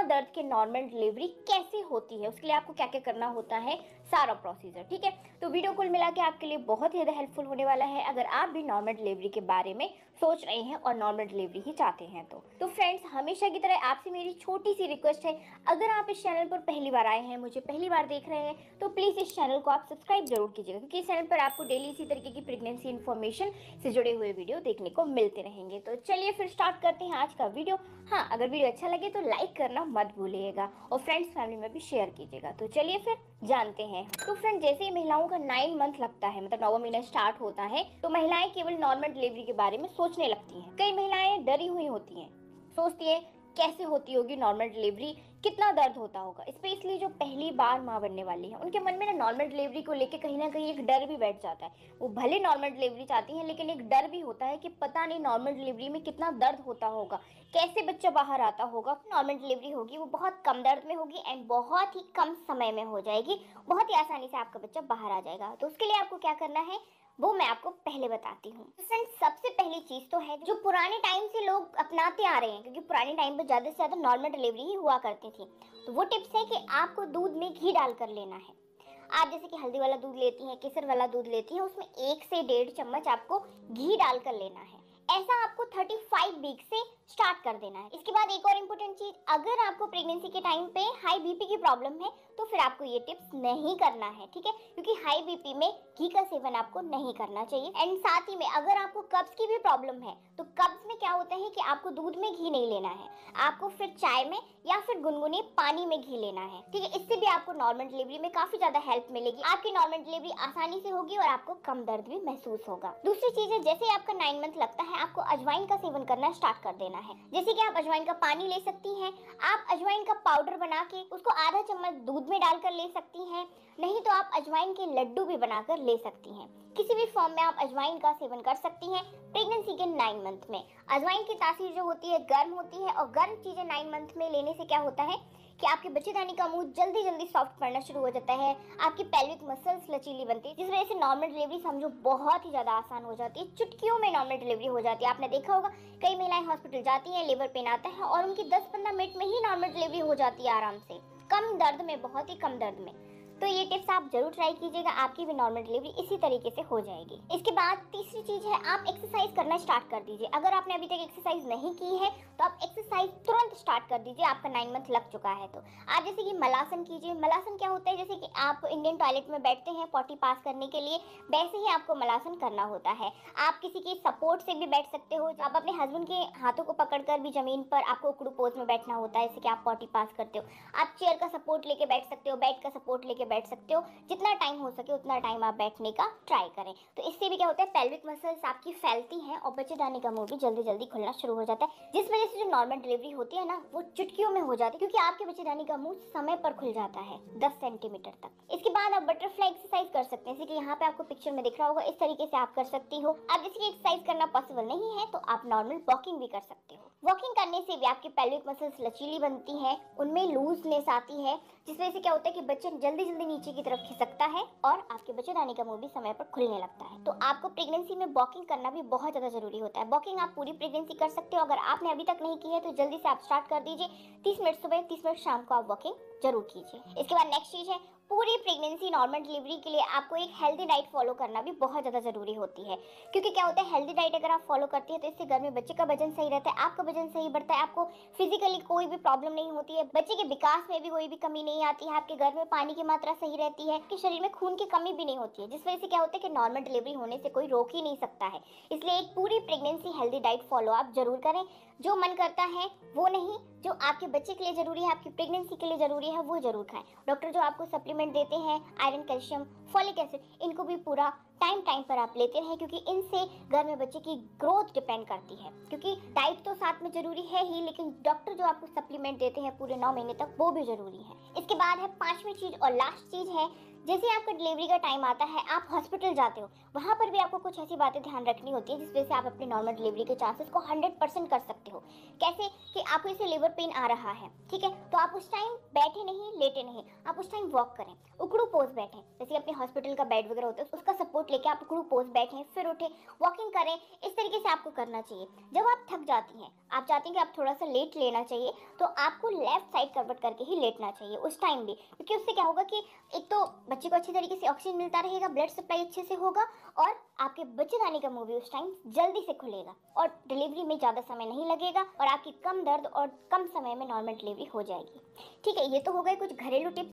दर्द के normal delivery कैसे होती है, उसके लिए आपको क्या क्या करना होता है, सारा प्रोसीजर। ठीक है, तो वीडियो कुल मिला के आपके लिए बहुत ही ज़्यादा हेल्पफुल होने वाला है अगर आप भी नॉर्मल डिलीवरी के बारे में सोच रहे हैं और नॉर्मल डिलीवरी ही चाहते हैं। तो फ्रेंड्स, हमेशा की तरह आपसे मेरी छोटी सी रिक्वेस्ट है, अगर आप इस चैनल पर पहली बार आए हैं, मुझे पहली बार देख रहे हैं, तो प्लीज़ इस चैनल को आप सब्सक्राइब जरूर कीजिएगा, क्योंकि इस चैनल पर आपको डेली इसी तरीके की प्रेगनेंसी इन्फॉर्मेशन से जुड़े हुए वीडियो देखने को मिलते रहेंगे। तो चलिए फिर स्टार्ट करते हैं आज का वीडियो। हाँ, अगर वीडियो अच्छा लगे तो लाइक करना मत भूलिएगा और फ्रेंड्स फैमिली में भी शेयर कीजिएगा। तो चलिए फिर जानते हैं। तो फ्रेंड, जैसे ही महिलाओं का 9 मंथ लगता है, मतलब 9वां महीना स्टार्ट होता है, तो महिलाएं केवल नॉर्मल डिलीवरी के बारे में सोचने लगती हैं। कई महिलाएं डरी हुई होती हैं, सोचती है कैसे होती होगी नॉर्मल डिलीवरी, कितना दर्द होता होगा। स्पेशली जो पहली बार माँ बनने वाली है, उनके मन में ना नॉर्मल डिलीवरी को लेके कहीं ना कहीं एक डर भी बैठ जाता है। वो भले नॉर्मल डिलीवरी चाहती हैं, लेकिन एक डर भी होता है कि पता नहीं नॉर्मल डिलीवरी में कितना दर्द होता होगा, कैसे बच्चा बाहर आता होगा। नॉर्मल डिलीवरी होगी वो बहुत कम दर्द में होगी एंड बहुत ही कम समय में हो जाएगी, बहुत ही आसानी से आपका बच्चा बाहर आ जाएगा। तो उसके लिए आपको क्या करना है वो मैं आपको पहले बताती हूँ। फ्रेंड्स, सबसे पहली चीज तो है जो पुराने टाइम से लोग अपनाते आ रहे हैं, क्योंकि पुराने टाइम पे ज्यादा से ज्यादा नॉर्मल डिलीवरी ही हुआ करती थी। तो वो टिप्स है कि आपको दूध में घी डालकर लेना है। आप जैसे कि हल्दी वाला दूध लेती हैं, केसर वाला दूध लेती हैं, उसमें 1 से 1.5 चम्मच आपको घी डालकर लेना है। ऐसा आपको 35 वीक से स्टार्ट कर देना है। इसके बाद एक और इम्पोर्टेंट चीज, अगर आपको प्रेगनेंसी के टाइम पे हाई बीपी की प्रॉब्लम है तो फिर आपको ये टिप्स नहीं करना है, ठीक है, क्योंकि हाई बीपी में घी का सेवन आपको नहीं करना चाहिए। एंड साथ ही में अगर आपको कब्ज की भी प्रॉब्लम है, तो कब्ज में क्या होता है कि आपको दूध में घी नहीं लेना है, आपको फिर चाय में या फिर गुनगुने पानी में घी लेना है। ठीक है, इससे भी आपको नॉर्मल डिलीवरी में काफी ज्यादा हेल्प मिलेगी, आपकी नॉर्मल डिलीवरी आसानी से होगी और आपको कम दर्द भी महसूस होगा। दूसरी चीज है, जैसे आपका 9 मंथ लगता है, आपको अजवाइन का सेवन करना स्टार्ट कर देना है। जैसे कि आप अजवाइन का पानी ले सकती हैं, आप अजवाइन का पाउडर बना के उसको आधा चम्मच दूध में डालकर ले सकती हैं, नहीं तो आप अजवाइन के लड्डू भी बनाकर ले सकती हैं। किसी भी फॉर्म में आप अजवाइन का सेवन कर सकती हैं प्रेगनेंसी के 9 मंथ में। अजवाइन की तासीर जो होती है गर्म होती है, और गर्म चीजें 9 मंथ में लेने से क्या होता है कि आपके बच्चेदानी का मुंह जल्दी जल्दी सॉफ्ट पड़ना शुरू हो जाता है, आपकी पेल्विक मसल्स लचीली बनती है, जिस वजह से नॉर्मल डिलीवरी समझो बहुत ही ज्यादा आसान हो जाती है। चुटकियों में नॉर्मल डिलीवरी हो जाती है। आपने देखा होगा कई महिलाएं हॉस्पिटल जाती हैं, लेबर पेन आता है और उनकी 10-15 मिनट में ही नॉर्मल डिलीवरी हो जाती है आराम से, कम दर्द में, बहुत ही कम दर्द में। तो ये टिप्स आप जरूर ट्राई कीजिएगा, आपकी भी नॉर्मल डिलीवरी इसी तरीके से हो जाएगी। इसके बाद तीसरी चीज है, आप एक्सरसाइज करना स्टार्ट कर दीजिए। अगर आपने अभी तक एक्सरसाइज नहीं की है तो आप एक्सरसाइज तुरंत स्टार्ट कर दीजिए, आपका 9 मंथ लग चुका है तो। आप जैसे कि मलासन कीजिए। मलासन क्या होता है, जैसे कि आप इंडियन टॉयलेट में बैठते हैं पॉटी पास करने के लिए, वैसे ही आपको मलासन करना होता है। आप किसी के सपोर्ट से भी बैठ सकते हो, आप अपने हस्बैंड के हाथों को पकड़कर भी जमीन पर आपको उकड़ू पोज में बैठना होता है, जैसे कि आप पॉटी पास करते हो। आप चेयर का सपोर्ट लेके बैठ सकते हो, बेड का सपोर्ट लेके बैठ सकते हो, जितना टाइम हो सके उतना टाइम आप बैठने का ट्राई करें। तो इससे भी क्या होता है, पेल्विक मसल्स आपकी फैलती हैं और बच्चेदानी का मुंह भी जल्दी जल्दी खुलना शुरू हो जाता है, जिस वजह से जो नॉर्मल डिलीवरी होती है ना वो चुटकियों में हो जाती है, क्योंकि आपके बच्चेदानी का मुंह समय पर खुल जाता है 10 सेंटीमीटर तक। इसके बाद आप बटरफ्लाई एक्सरसाइज कर सकते हैं, जैसे कि यहाँ पे आपको पिक्चर में दिख रहा होगा, इस तरीके से आप कर सकती हो। अब जैसे कि एक्सरसाइज करना पॉसिबल नहीं है तो आप नॉर्मल वॉकिंग भी कर सकते हो। वॉकिंग करने से भी आपकी पेल्विक मसल्स लचीली बनती है, उनमें लूजनेस आती है, जिस वजह से क्या होता है कि बच्चा जल्दी जल्दी नीचे की तरफ खिसकता है और आपके बच्चेदानी का मुंह भी समय पर खुलने लगता है। तो आपको प्रेगनेंसी में वॉकिंग करना भी बहुत ज्यादा जरूरी होता है। वॉकिंग आप पूरी प्रेगनेंसी कर सकते हो, अगर आपने अभी तक नहीं की है तो जल्दी से आप स्टार्ट कर दीजिए। 30 मिनट सुबह, 30 मिनट शाम को आप वॉकिंग जरूर कीजिए। इसके बाद नेक्स्ट चीज है, पूरी प्रेगनेंसी नॉर्मल डिलीवरी के लिए आपको एक हेल्दी डाइट फॉलो करना भी बहुत ज़्यादा ज़रूरी होती है, क्योंकि क्या होता है हेल्दी डाइट अगर आप फॉलो करती है तो इससे घर में बच्चे का वजन सही रहता है, आपका वजन सही बढ़ता है, आपको फिजिकली कोई भी प्रॉब्लम नहीं होती है, बच्चे के विकास में भी कोई भी कमी नहीं आती है, आपके घर में पानी की मात्रा सही रहती है, आपके शरीर में खून की कमी भी नहीं होती है, जिस वजह से क्या होता है कि नॉर्मल डिलीवरी होने से कोई रोक ही नहीं सकता है। इसलिए एक पूरी प्रेगनेंसी हेल्दी डाइट फॉलो आप जरूर करें। जो मन करता है वो नहीं, जो आपके बच्चे के लिए जरूरी है, आपकी प्रेगनेंसी के लिए जरूरी है, वो जरूर खाएं। डॉक्टर जो आपको सप्लीमेंट देते हैं, आयरन, कैल्शियम, फॉलिक एसिड, इनको भी पूरा टाइम टाइम पर आप लेते रहें, क्योंकि इनसे घर में बच्चे की ग्रोथ डिपेंड करती है। क्योंकि डाइट तो साथ में जरूरी है ही, लेकिन डॉक्टर जो आपको सप्लीमेंट देते हैं पूरे 9 महीने तक, वो भी जरूरी है। इसके बाद है 5वीं चीज और लास्ट चीज है, जैसे आपका डिलीवरी का टाइम आता है, आप हॉस्पिटल जाते हो, वहाँ पर भी आपको कुछ ऐसी बातें ध्यान रखनी होती है जिस वजह से आप अपनी नॉर्मल डिलीवरी के चांसेस को 100% कर सकते हो। कैसे कि आपको इसे लेबर पेन आ रहा है, ठीक है, तो आप उस टाइम बैठे नहीं, लेटे नहीं, आप उस टाइम वॉक करें, उकड़ू पोज बैठें, जैसे अपने हॉस्पिटल का बेड वगैरह होता है उसका सपोर्ट लेके आप उकड़ू पोज बैठें, फिर उठे, वॉकिंग करें। इस तरीके से आपको करना चाहिए। जब आप थक जाती हैं, आप चाहती हैं कि आप थोड़ा सा लेट लेना चाहिए, तो आपको लेफ्ट साइड करवट करके ही लेटना चाहिए उस टाइम भी, क्योंकि उससे क्या होगा कि एक तो बच्चे को अच्छी तरीके से ऑक्सीजन मिलता रहेगा, ब्लड सप्लाई अच्छे से होगा, और आपके बच्चेदानी का मुंह भी उस टाइम जल्दी से खुलेगा, और डिलीवरी में ज़्यादा समय नहीं लगेगा, और आपकी कम दर्द और कम समय में नॉर्मल डिलीवरी हो जाएगी। ठीक है, ये तो हो गए कुछ घरेलू टिप्स।